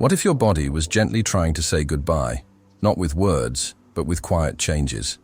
What if your body was gently trying to say goodbye, not with words, but with quiet changes?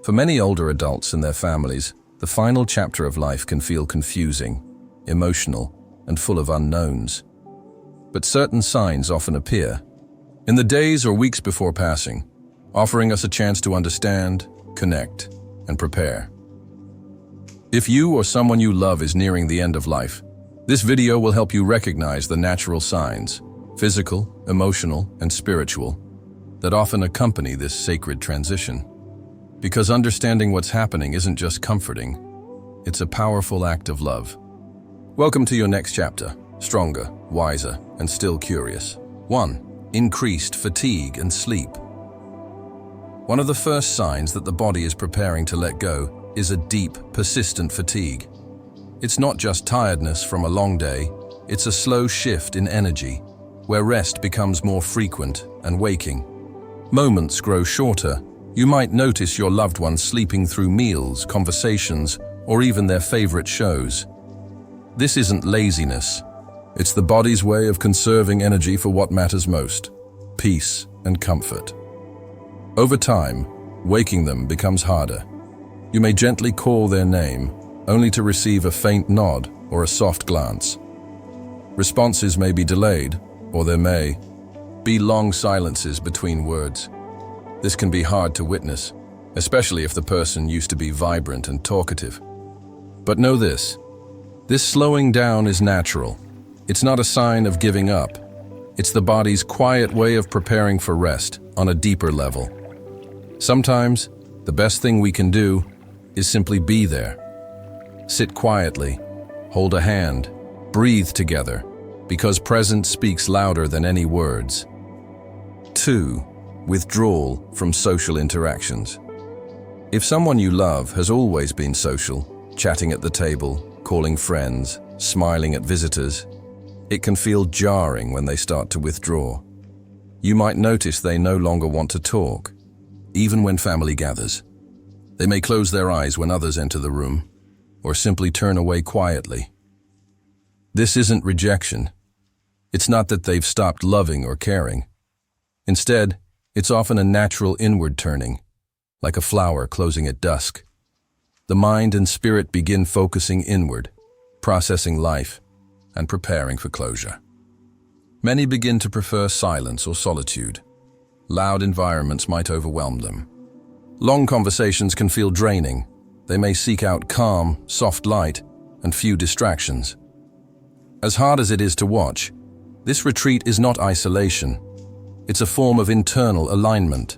For many older adults and their families, the final chapter of life can feel confusing, emotional, and full of unknowns. But certain signs often appear in the days or weeks before passing, offering us a chance to understand, connect, and prepare. If you or someone you love is nearing the end of life, this video will help you recognize the natural signs, physical, emotional, and spiritual, that often accompany this sacred transition. Because understanding what's happening isn't just comforting, it's a powerful act of love. Welcome to your next chapter, stronger, wiser, and still curious. 1. Increased fatigue and sleep. One of the first signs that the body is preparing to let go is a deep, persistent fatigue. It's not just tiredness from a long day, it's a slow shift in energy, where rest becomes more frequent and waking. Moments grow shorter. You might notice your loved ones sleeping through meals, conversations, or even their favorite shows. This isn't laziness. It's the body's way of conserving energy for what matters most: peace and comfort. Over time, waking them becomes harder. You may gently call their name, only to receive a faint nod or a soft glance. Responses may be delayed, or there may be long silences between words. This can be hard to witness, especially if the person used to be vibrant and talkative. But know this slowing down is natural. It's not a sign of giving up. It's the body's quiet way of preparing for rest on a deeper level. Sometimes, the best thing we can do is simply be there. Sit quietly, hold a hand, breathe together, because presence speaks louder than any words. 2. Withdrawal from social interactions. If someone you love has always been social, chatting at the table, calling friends, smiling at visitors, it can feel jarring when they start to withdraw. You might notice they no longer want to talk, even when family gathers. They may close their eyes when others enter the room, or simply turn away quietly. This isn't rejection. It's not that they've stopped loving or caring. Instead, it's often a natural inward turning, like a flower closing at dusk. The mind and spirit begin focusing inward, processing life, and preparing for closure. Many begin to prefer silence or solitude. Loud environments might overwhelm them. Long conversations can feel draining. They may seek out calm, soft light, and few distractions. As hard as it is to watch, this retreat is not isolation. It's a form of internal alignment.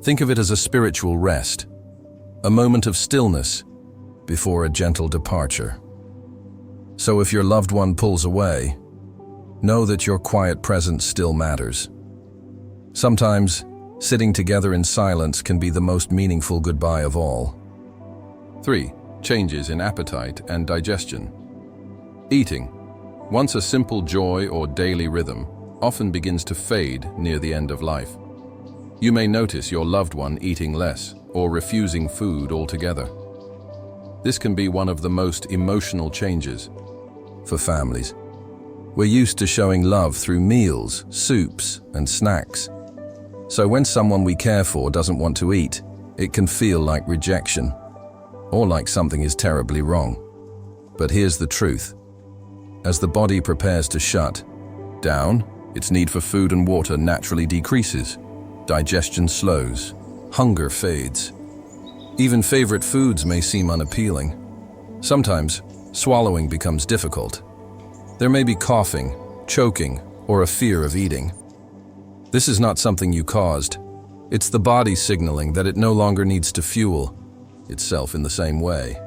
Think of it as a spiritual rest, a moment of stillness before a gentle departure. So if your loved one pulls away, know that your quiet presence still matters. Sometimes, sitting together in silence can be the most meaningful goodbye of all. 3. Changes in appetite and digestion. Eating, once a simple joy or daily rhythm, often begins to fade near the end of life. You may notice your loved one eating less or refusing food altogether. This can be one of the most emotional changes for families. We're used to showing love through meals, soups, and snacks. So when someone we care for doesn't want to eat, it can feel like rejection, or like something is terribly wrong. But here's the truth. As the body prepares to shut down, its need for food and water naturally decreases. Digestion slows, hunger fades. Even favorite foods may seem unappealing. Sometimes, swallowing becomes difficult. There may be coughing, choking, or a fear of eating. This is not something you caused. It's the body signaling that it no longer needs to fuel itself in the same way.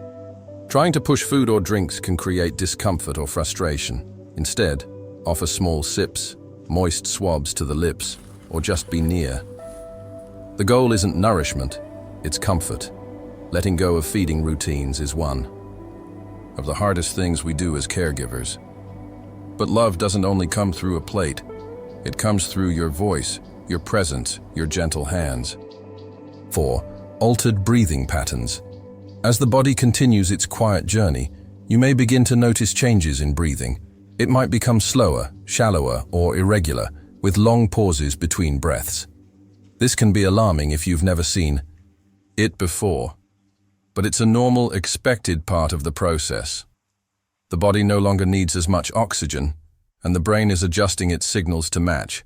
Trying to push food or drinks can create discomfort or frustration. Instead, offer small sips, moist swabs to the lips, or just be near. The goal isn't nourishment, it's comfort. Letting go of feeding routines is one of the hardest things we do as caregivers. But love doesn't only come through a plate. It comes through your voice, your presence, your gentle hands. 4. Altered breathing patterns. As the body continues its quiet journey, you may begin to notice changes in breathing. It might become slower, shallower, or irregular, with long pauses between breaths. This can be alarming if you've never seen it before, but it's a normal, expected part of the process. The body no longer needs as much oxygen, and the brain is adjusting its signals to match.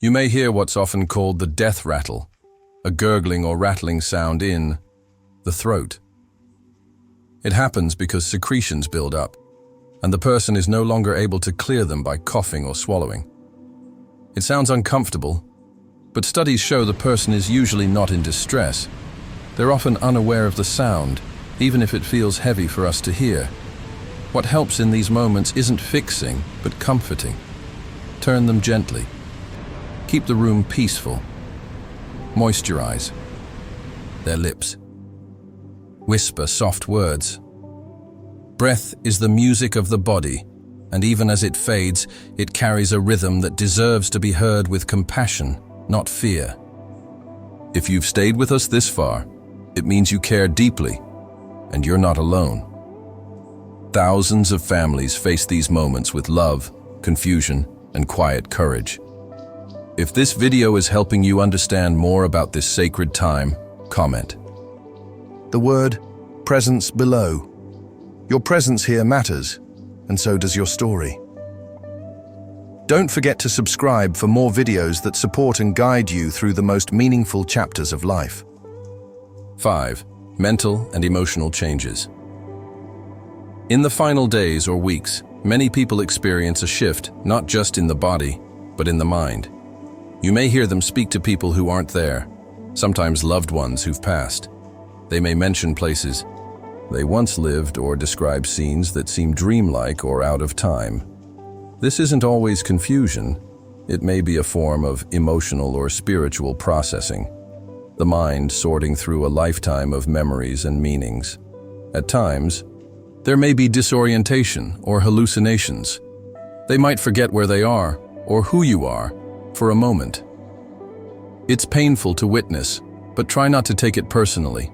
You may hear what's often called the death rattle, a gurgling or rattling sound in the throat. It happens because secretions build up, and the person is no longer able to clear them by coughing or swallowing. It sounds uncomfortable, but studies show the person is usually not in distress. They're often unaware of the sound, even if it feels heavy for us to hear. What helps in these moments isn't fixing, but comforting. Turn them gently. Keep the room peaceful. Moisturize their lips. Whisper soft words. Breath is the music of the body, and even as it fades, it carries a rhythm that deserves to be heard with compassion, not fear. If you've stayed with us this far, it means you care deeply, and you're not alone. Thousands of families face these moments with love, confusion, and quiet courage. If this video is helping you understand more about this sacred time, comment. The word presence below. Your presence here matters, and so does your story. Don't forget to subscribe for more videos that support and guide you through the most meaningful chapters of life. 5. Mental and emotional changes. In the final days or weeks, many people experience a shift not just in the body, but in the mind. You may hear them speak to people who aren't there, sometimes loved ones who've passed. They may mention places they once lived or describe scenes that seem dreamlike or out of time. This isn't always confusion. It may be a form of emotional or spiritual processing, the mind sorting through a lifetime of memories and meanings. At times, there may be disorientation or hallucinations. They might forget where they are or who you are for a moment. It's painful to witness, but try not to take it personally.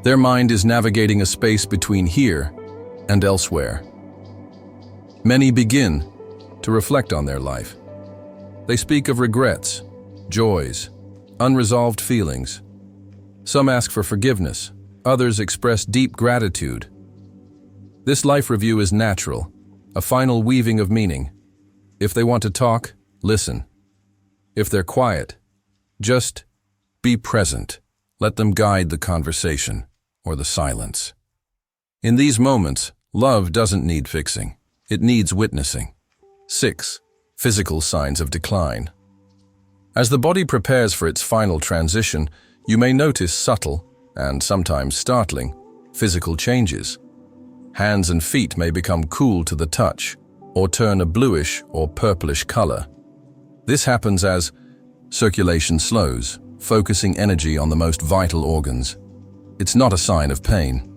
Their mind is navigating a space between here and elsewhere. Many begin to reflect on their life. They speak of regrets, joys, unresolved feelings. Some ask for forgiveness, others express deep gratitude. This life review is natural, a final weaving of meaning. If they want to talk, listen. If they're quiet, just be present. Let them guide the conversation or the silence. In these moments, love doesn't need fixing. It needs witnessing. 6. Physical signs of decline. As the body prepares for its final transition, you may notice subtle, and sometimes startling, physical changes. Hands and feet may become cool to the touch, or turn a bluish or purplish color. This happens as circulation slows, focusing energy on the most vital organs. It's not a sign of pain.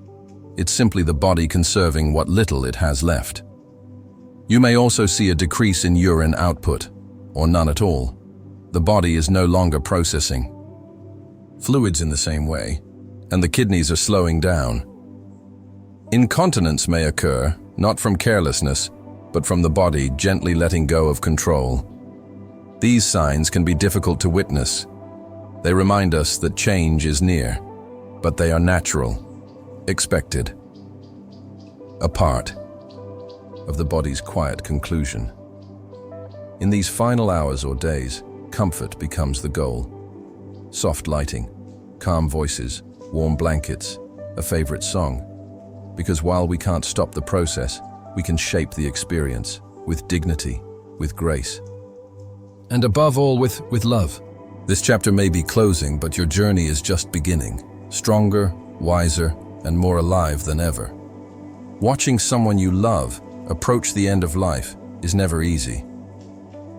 It's simply the body conserving what little it has left. You may also see a decrease in urine output, or none at all. The body is no longer processing fluids in the same way, and the kidneys are slowing down. Incontinence may occur, not from carelessness, but from the body gently letting go of control. These signs can be difficult to witness. They remind us that change is near, but they are natural, expected, a part of the body's quiet conclusion. In these final hours or days, comfort becomes the goal. Soft lighting, calm voices, warm blankets, a favorite song. Because while we can't stop the process, we can shape the experience with dignity, with grace, and above all with love. This chapter may be closing, but your journey is just beginning, stronger, wiser, and more alive than ever. Watching someone you love approach the end of life is never easy.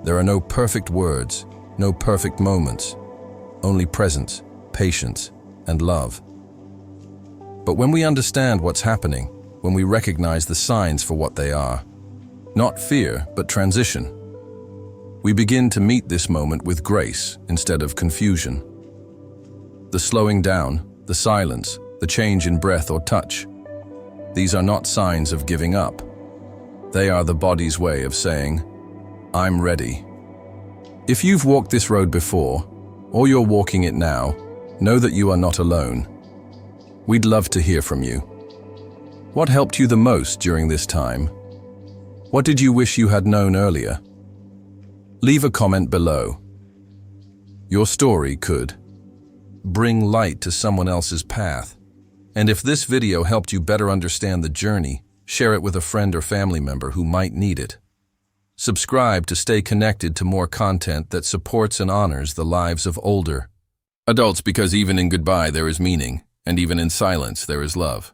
There are no perfect words, no perfect moments, only presence, patience, and love. But when we understand what's happening, when we recognize the signs for what they are, not fear, but transition, we begin to meet this moment with grace instead of confusion. The slowing down, the silence, the change in breath or touch, these are not signs of giving up. They are the body's way of saying, I'm ready. If you've walked this road before, or you're walking it now, know that you are not alone. We'd love to hear from you. What helped you the most during this time? What did you wish you had known earlier? Leave a comment below. Your story could bring light to someone else's path. And if this video helped you better understand the journey, share it with a friend or family member who might need it. Subscribe to stay connected to more content that supports and honors the lives of older adults, because even in goodbye there is meaning, and even in silence there is love.